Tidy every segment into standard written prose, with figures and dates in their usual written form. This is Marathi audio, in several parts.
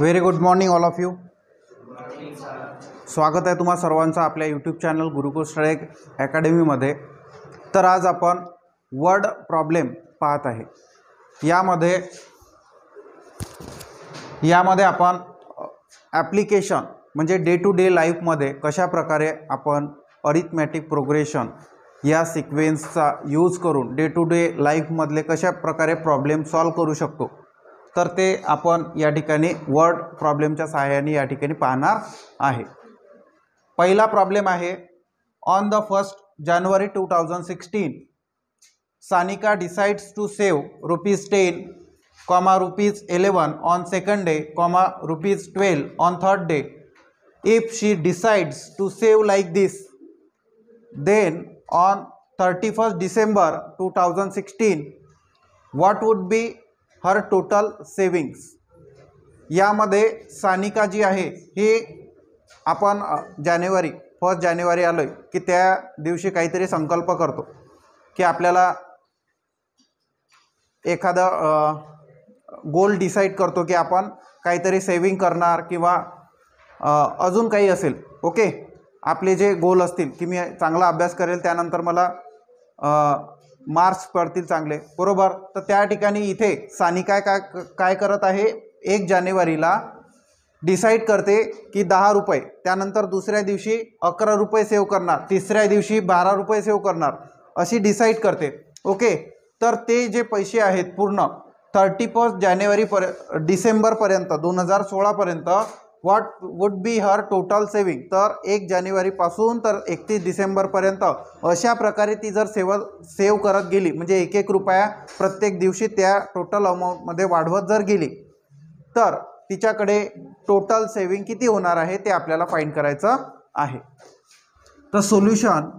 Very good morning all of you. स्वागत आहे तुम्हा सर्वांचं आपल्या यूट्यूब चॅनल गुरुकुल स्टडी अकॅडमीमध्ये. तर आज आपण वर्ड प्रॉब्लेम पाहत आहे. यामध्ये आपण ॲप्लिकेशन म्हणजे डे टू डे लाईफमध्ये कशा प्रकारे आपण अरिथमॅटिक प्रोग्रेशन या सिक्वेन्सचा यूज करून डे टू डे लाईफमधले कशा प्रकारे प्रॉब्लेम सॉल्व करू शकतो, तर ते आपण या ठिकाणी वर्ड प्रॉब्लेमच्या सहाय्याने या ठिकाणी पाहणार आहे. पहिला प्रॉब्लेम आहे, on the 1st January 2016 Sanika decides to save ₹10, ₹11 on second day, ₹12 on third day. If she decides to save like this, then on 31st December 2016 what would be her total savings. यामध्ये सानिका जी आहे हे आपण 1 जानेवारी आलोय की त्या दिवशी काहीतरी संकल्प करतो की आपल्याला एखादा गोल डिसाईड करतो की आपण काहीतरी सेविंग करणार किंवा अजून काही असेल. ओके, आपले जे गोल असतील की मी चांगला अभ्यास करेल, त्यानंतर मला मार्क्स पडतील चांगले, बरोबर. तर त्या ठिकाणी इथे सानिका काय करत आहे, 1 जानेवारीला डिसाईड करते की ₹10, त्यानंतर दुसऱ्या दिवशी ₹11 सेव्ह करणार, तिसऱ्या दिवशी ₹12 सेव्ह करणार, अशी डिसाईड करते. ओके, तर ते जे पैसे आहेत पूर्ण 31 जानेवारी डिसेंबरपर्यंत 2016पर्यंत what would be her total saving. तर 1 जानेवारीपासून तर 31 डिसेंबरपर्यंत अशा प्रकारे ती जर सेव्ह करत गेली, म्हणजे ₹1 प्रत्येक दिवशी त्या टोटल अमाऊंटमध्ये वाढवत जर गेली, तर तिच्याकडे टोटल सेविंग किती होणार आहे ते आपल्याला फाइंड करायचं आहे. तर सोल्युशन,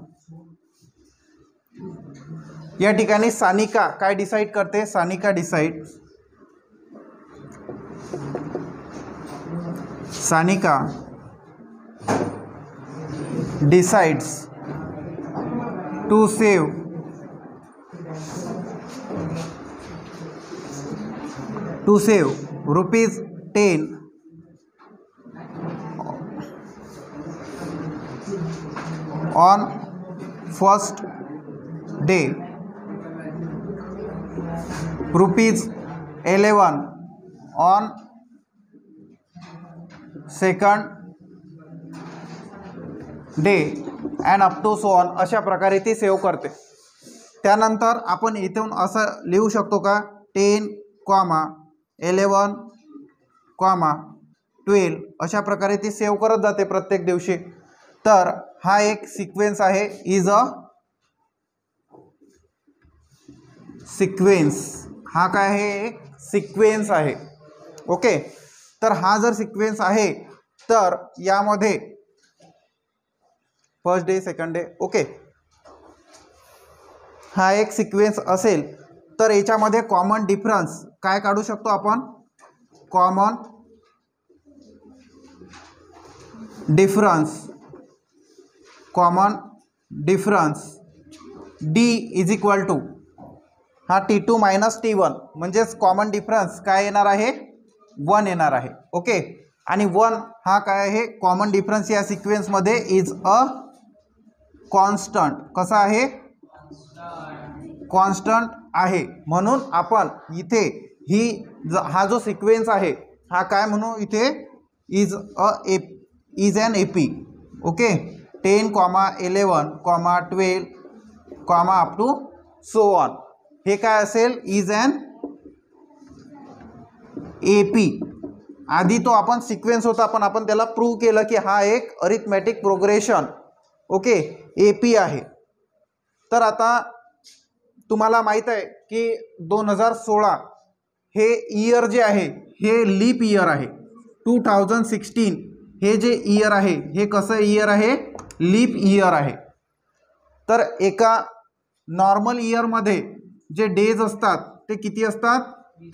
या ठिकाणी सानिका काय डिसाईड करते, Sanika decides to save ₹10 on first day, ₹11 on second day and up to so on. अशा प्रकारे ती सेव्ह करते. त्यानंतर आपण इथून असं लिहू शकतो का, 10, 11, 12 अशा प्रकारे ती सेव्ह करत जाते प्रत्येक दिवशी. तर हा एक सिक्वेन्स आहे, इज अ सिक्वेन्स. हा काय आहे, एक सिक्वेन्स आहे. ओके, तर हा जर सिक्वेन्स आहे तर यामध्ये first day, second day, okay, हा एक सिक्वेन्स असेल तर याच्यामध्ये कॉमन डिफरन्स काय काढू शकतो आपण, common difference D is equal to हा T2 - T1, म्हणजेच कॉमन डिफरन्स काय येणार आहे, 1 येणार आहे. ओके, आणि 1 हा काय आहे, कॉमन डिफरन्स या सिक्वेन्समध्ये इज अ कॉन्स्टंट. कसा आहे, कॉन्स्टंट आहे. म्हणून आपण इथे हा जो सिक्वेन्स आहे हा काय म्हणू, इथे is an AP. Okay, 10, 11, 12, up to so on, हे काय असेल, इज एन AP. आधी तो आपण सिक्वेन्स होता, पण आपण त्याला प्रूव्ह केलं की हा एक अरिथमॅटिक प्रोग्रेशन, ओके, AP आहे. तर आता तुम्हाला माहीत आहे की 2016 हे इयर जे आहे हे लीप इयर आहे. 2016 हे जे इयर आहे हे कसं इयर आहे, लीप इयर आहे. तर एका नॉर्मल इयरमध्ये जे डेज असतात ते किती असतात,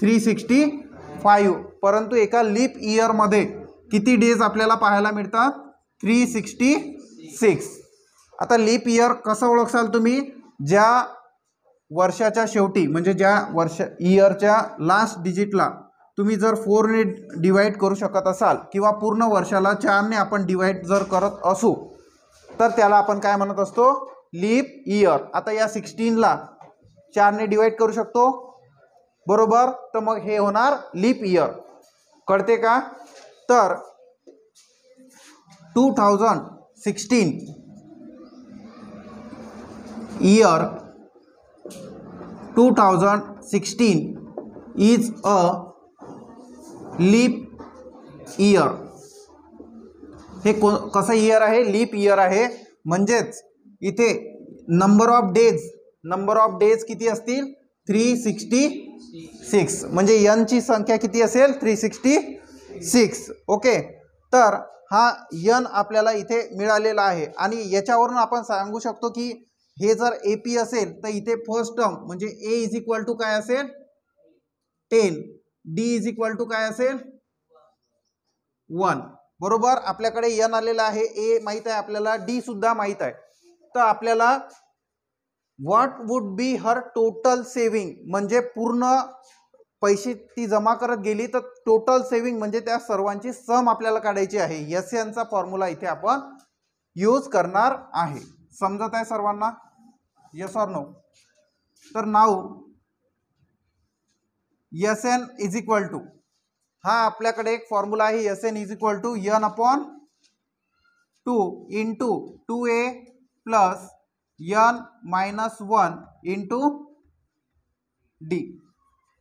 365, परंतु एका लीप इयरमध्ये किती डेज आपल्याला पाहायला मिळतात, 366. आता लीप इयर कसं ओळखाल तुम्ही, ज्या वर्षाच्या शेवटी म्हणजे ज्या इयरच्या लास्ट डिजिटला तुम्ही जर 4ने डिवाइड करू शकत असाल किंवा पूर्ण वर्षाला 4ने आपण डिवाइड जर करत असू तर त्याला आपण काय म्हणत असतो, लीप इयर. आता या 16ला 4ने डिवाइड करू शकतो बरोबर, तर मग हे होणार लीप इयर. कळते का? तर 2016 year 2016 is a leap year. हे कसं इयर आहे, लीप इयर आहे. म्हणजेच इथे नंबर ऑफ डेज किती असतील, 366. म्हणजे n ची संख्या किती असेल, 366. ओके, तर हा n आपल्याला इथे मिळालेला आहे. आणि याच्यावरून आपण सांगू शकतो की हे जर AP असेल तर इथे फर्स्ट टर्म म्हणजे A इज इक्वल टू काय असेल, 10. D इज इक्वल टू काय असेल, 1. बरोबर. आपल्याकडे n आलेला आहे, A माहित आहे आपल्याला, D सुद्धा माहित आहे. तर आपल्याला what would be her total saving, म्हणजे पूर्ण पैसे ती जमा करत गेली तर टोटल सेविंग म्हणजे त्या सर्वांची सम आपल्याला काढायची आहे. SN चा फॉर्म्युला इथे आपण यूज करणार आहे. समजत आहे सर्वांना? Yes or no? तर now SN is equal to, हा आपल्याकडे एक फॉर्म्युला आहे, SN is equal to n/2 into 2a plus n-1 into D.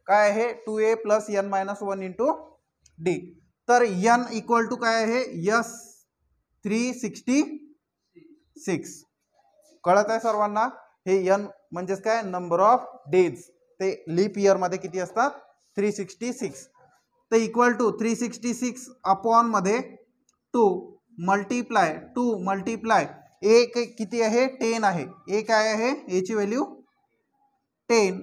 काय आहे, 2a plus n-1 into D. तर n इक्वल टू काय आहे, यस 366. कळत आहे सर्वांना? हे n म्हणजेच काय, नंबर ऑफ डेज. ते लीप इयर मध्ये किती असतात, 366. तर इक्वल टू 366 अपॉन मध्ये 2 मल्टीप्लाय ए किती आहे, 10 आहे. ए काय आहे, ए ची व्हॅल्यू 10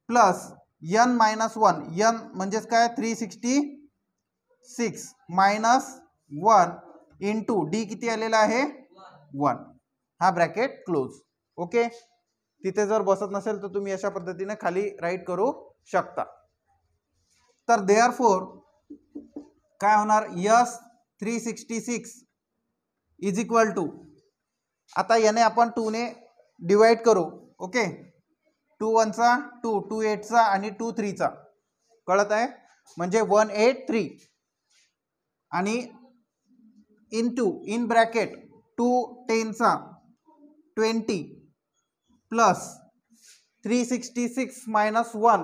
प्लस n-1, n म्हणजेच काय 366 मायनस 1 इंटू डी किती आलेला आहे, 1. हा ब्रॅकेट क्लोज. ओके, तिथे जर बसत नसेल तर तुम्ही अशा पद्धतीने खाली राईट करू शकता. तर देअरफॉर काय होणार, यस 366 इज इक्वल टू, आता याने आपण 2ने डिवाइड करू. ओके, 2 1 चा 2, 2 8 चा आणि 2 3 चा. कळत आहे? म्हणजे 183 आणि इंटू इन ब्रॅकेट 2 10 चा 20 प्लस 366 मायनस 1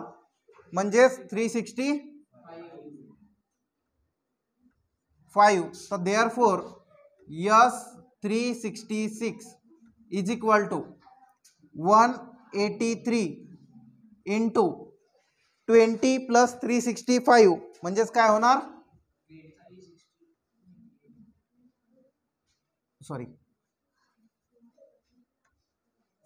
म्हणजेच 365. तर therefore S 366 is equal to 183 into 20 plus 365 म्हणजेच काय होणार, सॉरी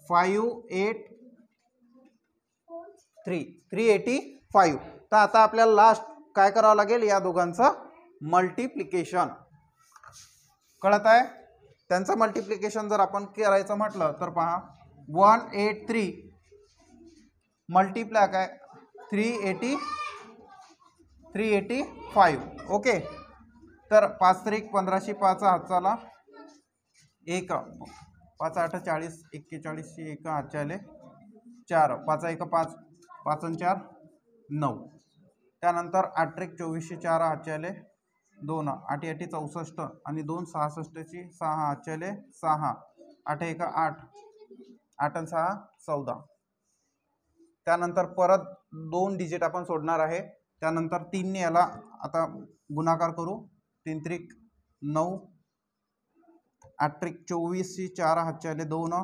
385. तर आता आपल्याला लास्ट काय करावं लागेल, या दोघांचं मल्टिप्लिकेशन. कळत आहे? त्यांचं मल्टिप्लिकेशन जर आपण करायचं म्हटलं तर पहा, 183 मल्टिप्लाय काय 385. ओके, तर 5 3 15 5 हातचाला 1 5 8 40 41 1 हातचाले 4 5 1 5 5 4 9. त्यानंतर 8 1 24 4 हातचाले 2 8 8 64 आणि 2 66 6 हातचाले 6 8 1 8 8 6 14. त्यानंतर परत 2 डिजिट आपण सोडणार आहे. त्यानंतर 3 ने याला आता गुणाकार करू. 3 3 9 8 1 24 4 हातचाले 2.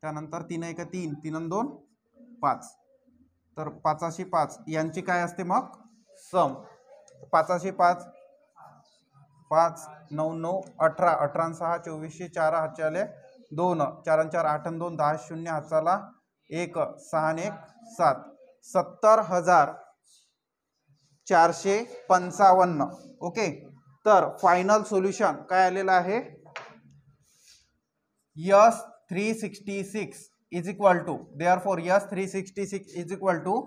त्यानंतर 3 1 3 3 2 5. तर 5 5 यांची काय असते मग सम. 5 5 5 9 9 18 18 6 24 4 हातचाले 2 4 4 8 2 10 0 हातचाला 1 6 1 7 70,455. ओके, तर फायनल सोल्युशन काय आलेलं आहे, S 366 is equal to, therefore S 366 is equal to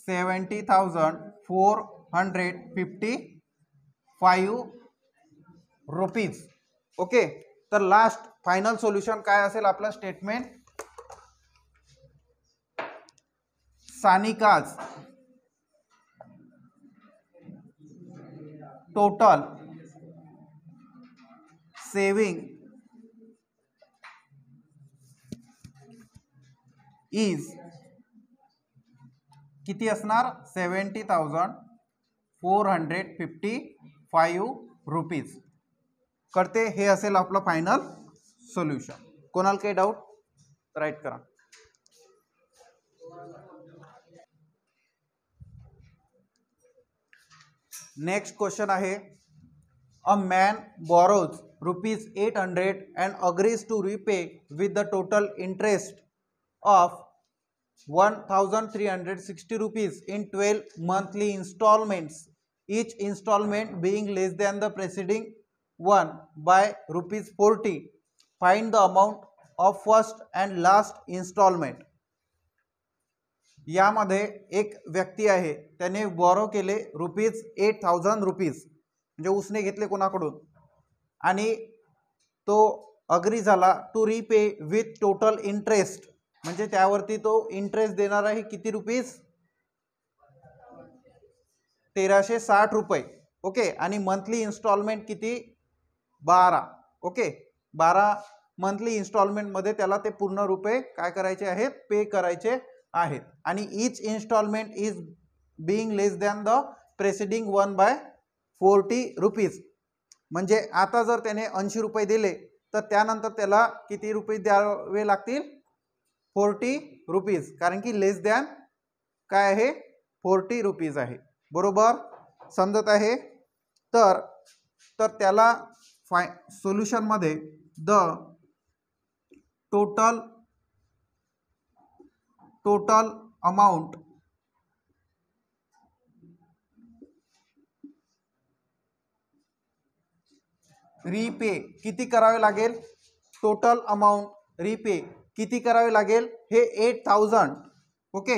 70,455 rupees. Okay, तर लास्ट फायनल सोल्युशन काय असेल आपलं statement? Sanika's total saving is किती असणार? 70,455 रुपीज. करते हे असेल आपलं फायनल सोल्युशन. कोणाला काही डाऊट राईट करा. नेक्स्ट क्वेश्चन आहे, a man borrows ₹800 and agrees to repay with the total interest of 1,360 rupees in 12 monthly installments, each installment being less than the preceding one by ₹40. Find the amount of first and last installment. यामध्ये एक व्यक्ती आहे, त्याने बॉरो केले ₹8,000, म्हणजे उसने घेतले कोणाकडून, आणि तो अग्री झाला to repay with total interest, म्हणजे त्यावरती तो इंटरेस्ट देणार आहे किती रुपीज? 1,360 रुपये. ओके, आणि मंथली इन्स्टॉलमेंट किती? 12. ओके, 12 मंथली इन्स्टॉलमेंटमध्ये त्याला ते पूर्ण रुपये काय करायचे आहेत? पे करायचे आहेत. आणि each installment is being less than the preceding one by 40 rupees. म्हणजे आता जर त्याने 80 रुपये दिले तर त्यानंतर त्याला किती रुपये द्यावे लागतील? 40 रुपीज, कारण की लेस दॅन काय आहे? 40 रुपीज आहे. बरोबर समजत आहे? तर त्याला सोल्युशनमध्ये द टोटल अमाउंट रीपे किती करावे लागेल? टोटल अमाउंट रीपे किती करावे लागेल? हे 8,000. ओके,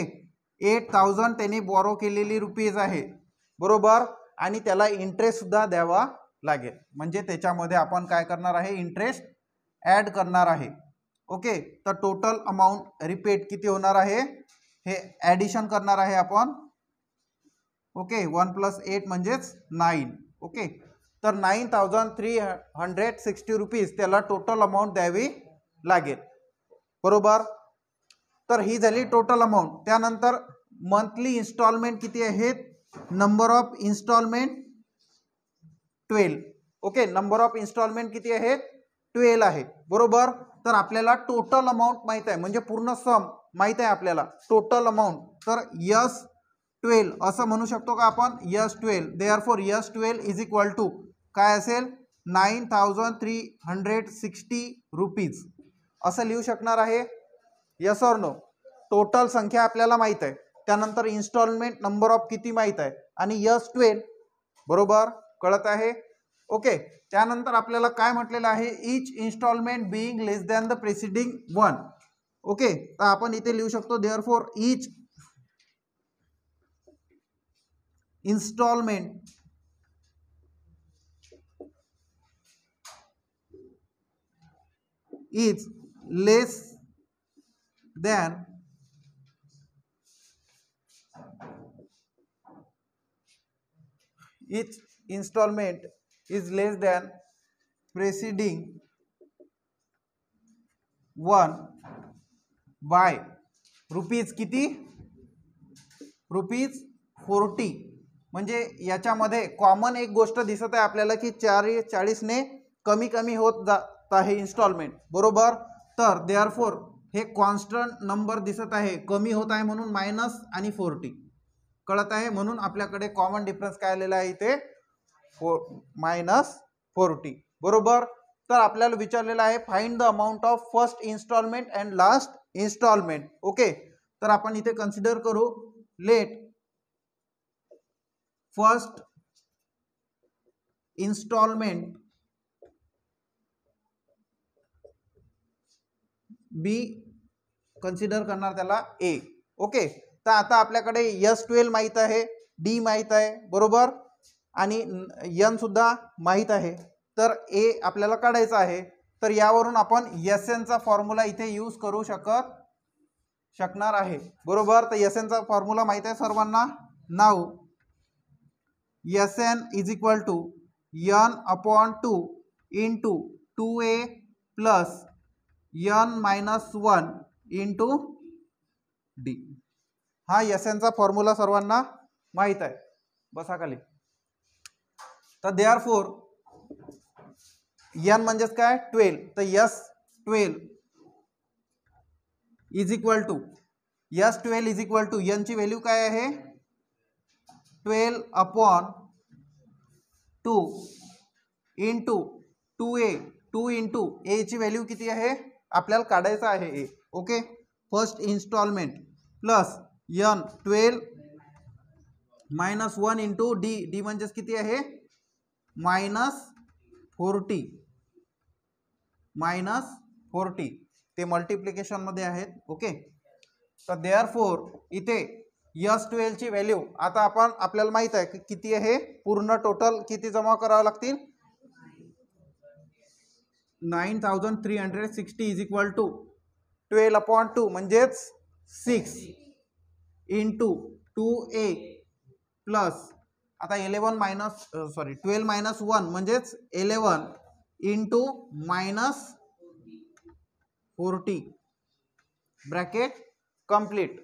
8,000 त्यांनी बॉरो केलेली रुपीज आहे. बरोबर, आणि त्याला इंटरेस्ट सुद्धा द्यावा लागेल, म्हणजे त्याच्यामध्ये आपण काय करणार आहे? इंटरेस्ट ॲड करणार आहे. ओके, तर टोटल अमाउंट रिपेड किती होणार आहे? हे ॲडिशन करणार आहे आपण. ओके, 1 + 8 म्हणजेच 9. ओके, तर 9,360 रुपीज त्याला टोटल अमाऊंट द्यावी लागेल. बरोबर, तर ही झाली टोटल अमाऊंट. त्यानंतर मंथली इन्स्टॉलमेंट किती आहेत? Number of installment 12. Okay, number of installment किती आहेत? 12 आहे. बरोबर, तर आपल्याला टोटल अमाऊंट माहित आहे, म्हणजे पूर्ण सम माहित आहे आपल्याला टोटल अमाऊंट. तर S12 असं म्हणू शकतो का आपण? S12, therefore S12 is equal to काय असेल? 9,360 रुपीज असं लिहू शकणार आहे. Yes or no? टोटल संख्या आपल्याला माहित आहे, त्यानंतर इन्स्टॉलमेंट नंबर ऑफ किती माहित आहे, आणि S12. बरोबर, कळत आहे? ओके, त्यानंतर आपल्याला काय म्हटलेलं आहे? Each installment being less than the preceding one. Okay, तर आपण इथे लिहू शकतो therefore each installment is less than each installment is less than preceding one by rupees किती? ₹40. म्हणजे याच्यामध्ये कॉमन एक गोष्ट दिसत आहे आपल्याला की 40 ने कमी कमी होत जात आहे इन्स्टॉलमेंट. बरोबर, तर देअरफॉर हे कॉन्स्टंट नंबर दिसत आहे, कमी होत आहे म्हणून मायनस आणि 40. कळत आहे? म्हणून आपल्याकडे कॉमन डिफरन्स काय आलेला आहे इथे? -40. बरोबर, तर आपल्याला विचारलेलं आहे find the amount of first installment and last installment. Okay, तर आपण इथे कन्सिडर करू, let first installment be, consider करणार त्याला ए. ओके, तर आता आपल्याकडे S12 माहीत आहे, डी माहीत आहे बरोबर, आणि एन सुद्धा माहीत आहे. तर ए आपल्याला काढायचा आहे. तर यावरून आपण SN चा फॉर्म्युला इथे यूज करू शकणार आहे बरोबर. तर SN चा फॉर्म्युला माहीत आहे सर्वांना. नाव SN is equal to n/2 into 2a plus n-1 into d. हा SN चा फॉर्म्युला सर्वांना माहीत आहे. बसा खाली. तर देअरफॉर n म्हणजेच काय 12, तर S12 is equal to n ची व्हॅल्यू काय आहे 12/2 इंटू 2a, 2 इंटू ए ची व्हॅल्यू किती आहे आपल्याला काढायचं आहे A. Okay, first instalment plus n12 -1 into D. D म्हणजेच किती आहे -40 ते मल्टिप्लिकेशन मध्ये आहेत. ओके, तर देअरफॉर इथे S12 ची व्हॅल्यू आता आपल्याला माहित आहे की किती आहे, पूर्ण टोटल किती जमा करावं लागतील 9360 इज इक्वल टू 12/2 म्हणजेच 6 इंटू 2a प्लस आता 12 -1 म्हणजेच 11 इंटू -40 ब्रॅकेट कंप्लीट.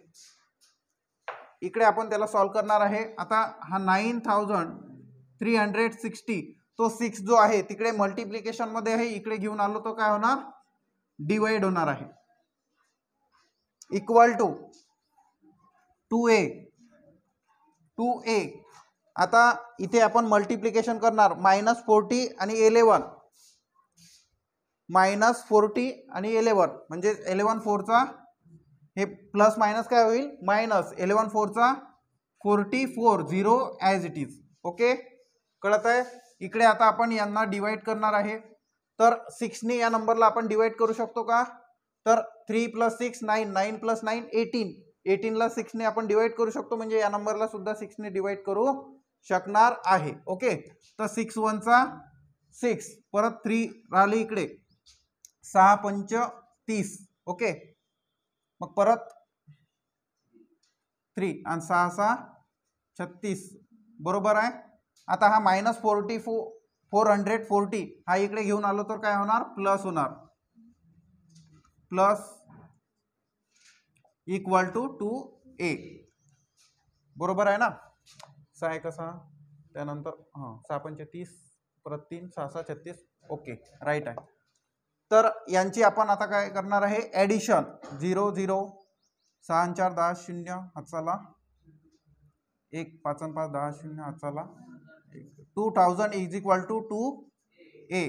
इकडे आपण त्याला सॉल्व करणार आहे. आता हा 9360 तो 6 जो आहे तिकडे मल्टिप्लिकेशन मध्ये आहे, इकडे घेऊन आलो तो काय होणार डिवाइड होणार आहे. Equal to 2a. आता इथे आपण मल्टिप्लिकेशन करणार -40 आणि 11 म्हणजे 11 4चा हे प्लस मायनस काय होईल minus 11 4चा 44 0 as it is. Okay, कळत आहे. इकडे आता आपण यांना डिवाइड करणार आहे. तर 6 ने या नंबरला आपण डिवाइड करू शकतो का, तर 3 + 6 9, 9 + 9 18, 18 ला 6 ने आपण डिवाइड करू शकतो, म्हणजे या नंबरला सुद्धा 6 ने डिवाइड करू शकणार आहे. ओके, तर 6 1 चा 6, परत 3 राहिले इकडे 6 पंच 30. ओके, मग परत 3 आणि 6 6 36 बरोबर आहे. आता हा -440 हा इकडे घेऊन आलो तर काय होणार प्लस होणार, प्लस इक्वल टू 2a बरोबर आहे ना. 6 1 6 त्यानंतर 6 पंच 30 परत 3 6 6 36. ओके, राईट आहे. तर यांची आपण आता काय करणार आहे ॲडिशन 0 0 6 4 10 0 हाताला 1 5 5 10 0 हाताला 2000 is equal to 2a.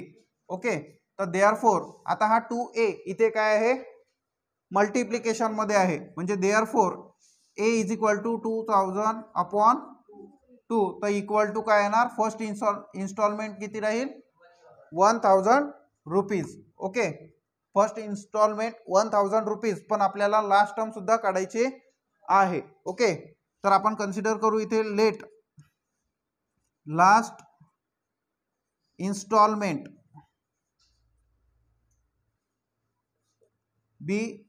Okay, तर देअरफॉर आता हा 2a इथे काय आहे मल्टिप्लिकेशन मध्ये आहे, म्हणजे therefore a is equal to 2000/2. तर इक्वल टू काय येणार फर्स्ट इन्स्टॉलमेंट किती राहील 1000 rupees. Okay, first installment 1000 rupees, पण आपल्याला लास्ट टर्म सुद्धा काढायचे आहे. ओके, तर आपण कन्सिडर करू इथे लेट लास्ट इन्स्टॉलमेंट बी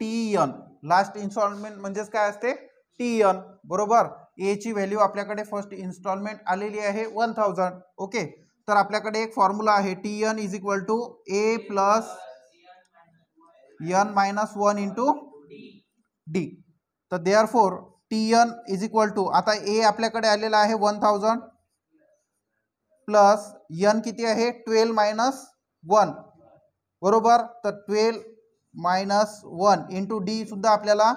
TN. लास्ट इन्स्टॉलमेंट म्हणजेच काय असते TN बरोबर. ए ची व्हॅल्यू आपल्याकडे फर्स्ट इन्स्टॉलमेंट आलेली आहे 1000. ओके, तर आपल्याकडे एक फॉर्म्युला आहे TN is equal to A plus n-1 into D. तर therefore TN is equal to आता ए आपल्याकडे आलेला आहे 1000 प्लस n किती आहे 12 - 1 बरोबर. तर 12 - 1 इंटू डी सुद्धा आपल्याला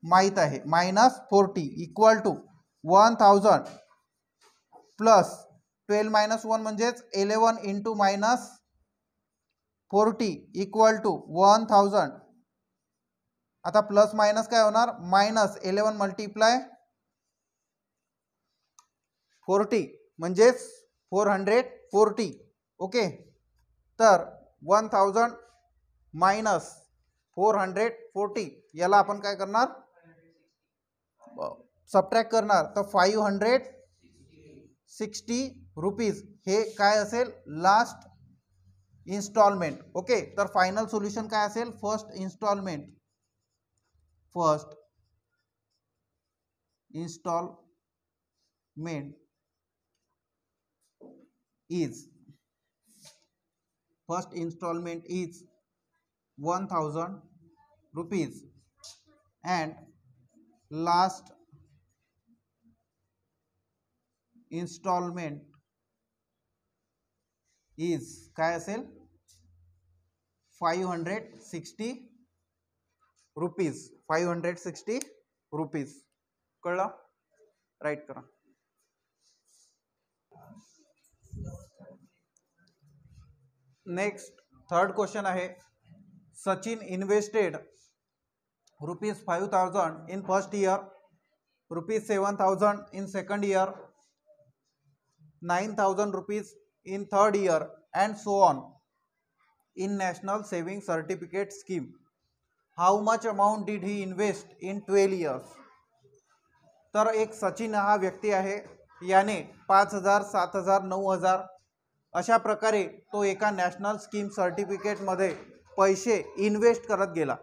माहित आहे -40 इक्वल टू 1000 प्लस 12 - 1 म्हणजेच 11 इंटू -40 इक्वल टू 1000. आता प्लस मायनस काय होणार -11 मल्टिप्लाय 40 म्हणजेच 440. ओके, तर 1000 - 440 याला आपण काय करणार सबट्रॅक्ट करणार तर 560 रुपीज हे काय असेल लास्ट इन्स्टॉलमेंट. ओके, तर फायनल सोल्युशन काय असेल first instalment is 1000 rupees and last installment is काय असेल 560 रुपीज. कळलं? राईट करा. नेक्स्ट थर्ड क्वेश्चन आहे. Sachin invested ₹5,000 in first year, ₹7,000 in second year, ₹9,000 in third year and so on in national saving certificate scheme. How much amount did he invest in 12 years? तर एक सचिन हा व्यक्ती आहे, याने 5,000, 7,000, 9,000 अशा प्रकारे तो एका नॅशनल स्कीम सर्टिफिकेटमध्ये पैसे इन्व्हेस्ट करत गेला.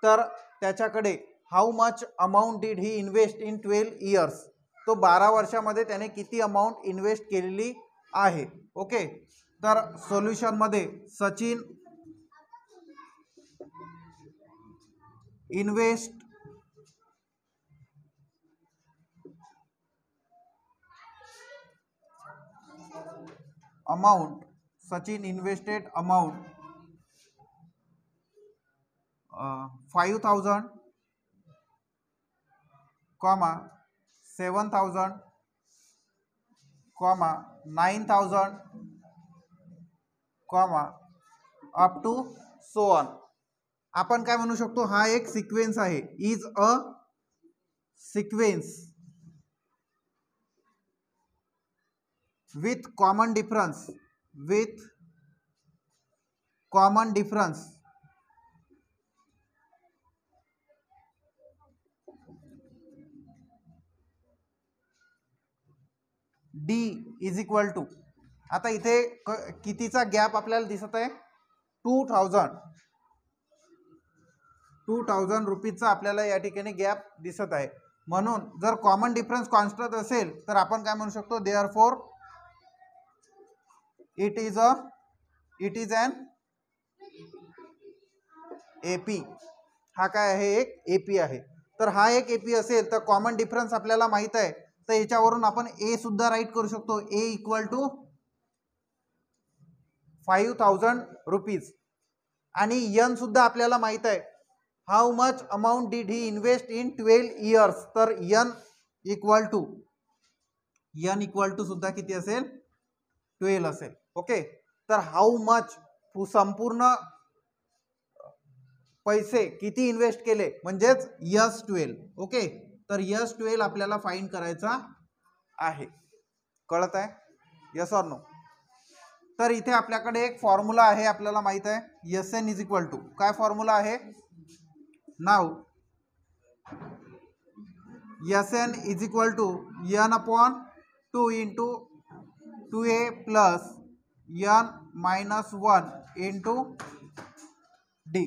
तर त्याच्याकडे how much amount did he invest in 12 years, तो 12 वर्षामध्ये त्याने किती अमाऊंट इन्व्हेस्ट केलेली आहे. ओके, तर सोल्युशनमध्ये Sachin invest amount, Sachin invested amount 5,000, 7,000, 9,000, up to so on. आपण काय म्हणू शकतो, हा एक सिक्वेन्स आहे. Is a sequence with common difference D is equal to, आता इथे कितीचा गॅप आपल्याला दिसत आहे 2,000 रुपीजचा आपल्याला या ठिकाणी गॅप दिसत आहे. म्हणून जर कॉमन डिफरन्स कॉन्स्टंट असेल तर आपण काय म्हणू शकतो, therefore it is an AP. हा काय आहे, एक एपी आहे. तर हा एक एपी असेल तर कॉमन डिफरन्स आपल्याला माहित आहे, तर याच्यावरून आपण ए सुद्धा राईट करू शकतो. ए इक्वल टू 5,000 रुपीज. आणि यन सुद्धा आपल्याला माहित आहे, how much amount did he invest in 12 years, तर यन इक्वल टू सुद्धा किती असेल 12 असेल. ओके, तर हाऊ मच संपूर्ण पैसे किती इन्व्हेस्ट केले म्हणजेच यस 12. ओके, तर यस 12 आपल्याला फाइंड करायचा आहे. कळत आहे, यस ऑर नो? तर इथे आपल्याकडे एक फॉर्म्युला आहे, आपल्याला माहित आहे S N is equal to, काय फॉर्म्युला आहे नाव, S N is equal to N upon 2 into 2a plus N minus 1 into D.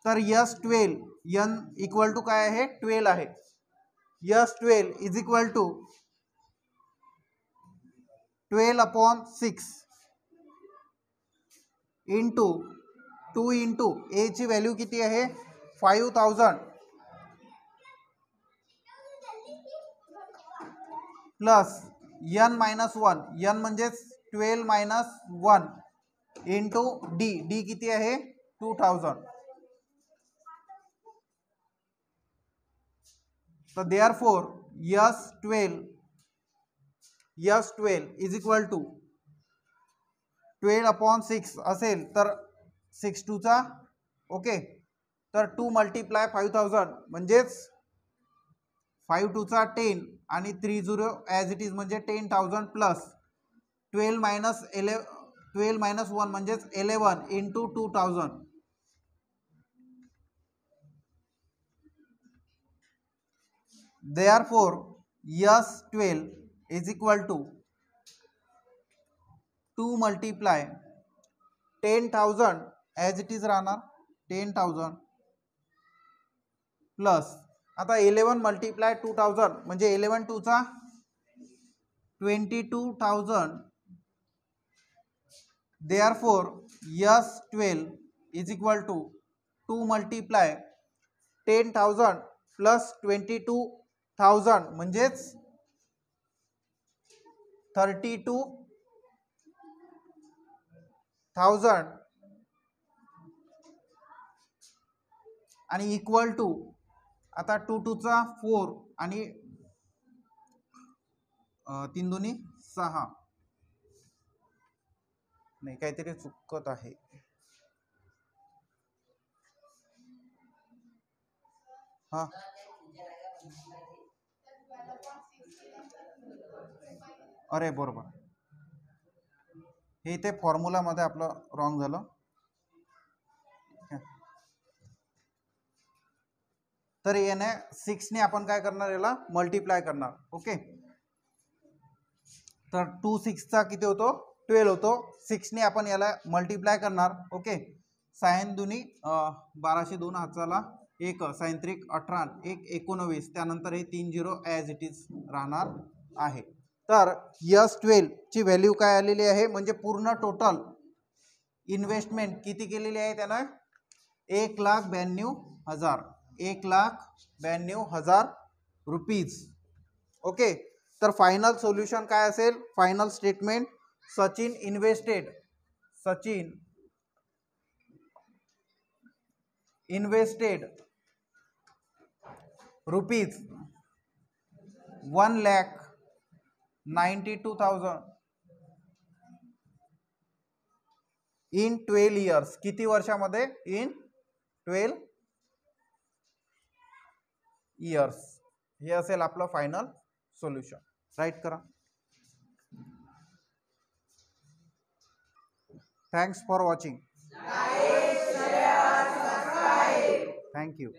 तर यस 12 एन इक्वल टू काय आहे 12 आहे. S 12 is equal to 12 upon 6 into 2 into A ची व्हॅल्यू किती आहे 5,000 प्लस एन मायनस 1, एन म्हणजेच 12 मायनस 1 इंटू डी, डी किती आहे 2,000. तर therefore yes 12 is equal to 12 upon 6 असेल तर 6 2 चा ओके, तर 2 मल्टिप्लाय 5,000 म्हणजेच 5 2 चा 10 आणि 3 0 ॲज इट इज म्हणजे 10,000 प्लस 12 मायनस 1 म्हणजेच 11 into 2,000. Therefore S12 is equal to 2 multiply 10,000 as it is राहणार 10,000 प्लस आता 11 मल्टिप्लाय 2,000 म्हणजे 11 टूचा 22,000. Therefore S12 is equal to 2 multiply 10,000 plus 22,000 म्हणजेच 32,000 आणि इक्वल टू आता 2 टूचा 4 आणि 3 दुनी 6 नाही काहीतरी चुकत आहे. हा अरे बरोबर हे इथे फॉर्म्युलामध्ये आपलं रॉंग झालं. तर याने 6 ने आपण काय करणार याला मल्टिप्लाय करणार. ओके तर 2 6 चा किती होतो 12 होतो. 6 ने आपण याला मल्टिप्लाय करणार. ओके सायन दुनी 12 2 हाताला 1 सायन त्रिक 18 1 19 त्यानंतर हे 3 0 ॲज इट इज राहणार आहे. तर S12 ची व्हॅल्यू काय आलेली आहे म्हणजे पूर्ण टोटल इन्व्हेस्टमेंट किती केलेली आहे त्यानं 1,92,000 1,92,000 रुपीज. ओके तर फायनल सोल्युशन काय असेल final statement Sachin invested rupees 1,92,000 in 12 years. किती वर्षामध्ये इन 12 इयर्स. हे असेल आपलं फायनल सोल्युशन. राईट करा. Thanks for watching. Thank you.